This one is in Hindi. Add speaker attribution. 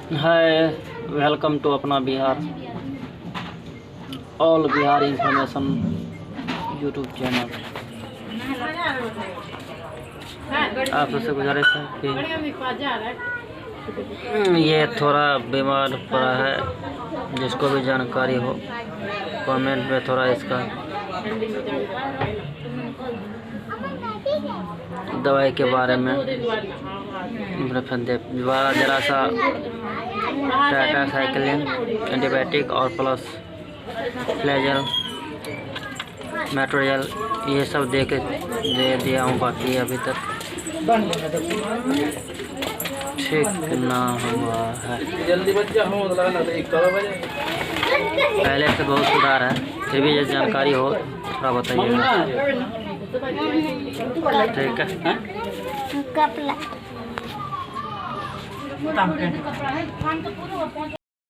Speaker 1: हाय, वेलकम टू अपना Bihar, all Bihar information YouTube channel. आप सबसे गुजारिश है कि ये थोड़ा बीमार पड़ा है, जिसको भी जानकारी हो कमेंट में थोड़ा इसका दवाई के बारे में दोबारा जरा सा टाइटासाइक्लिन एंटीबायोटिक और प्लस फ्लैजल मेट्रोजल ये सब दे दिया हूँ, बाकी अभी तक ठीक ना हुआ है। पहले से बहुत सुधार है, फिर भी ये जानकारी हो थोड़ा बताइएगा, ठीक है।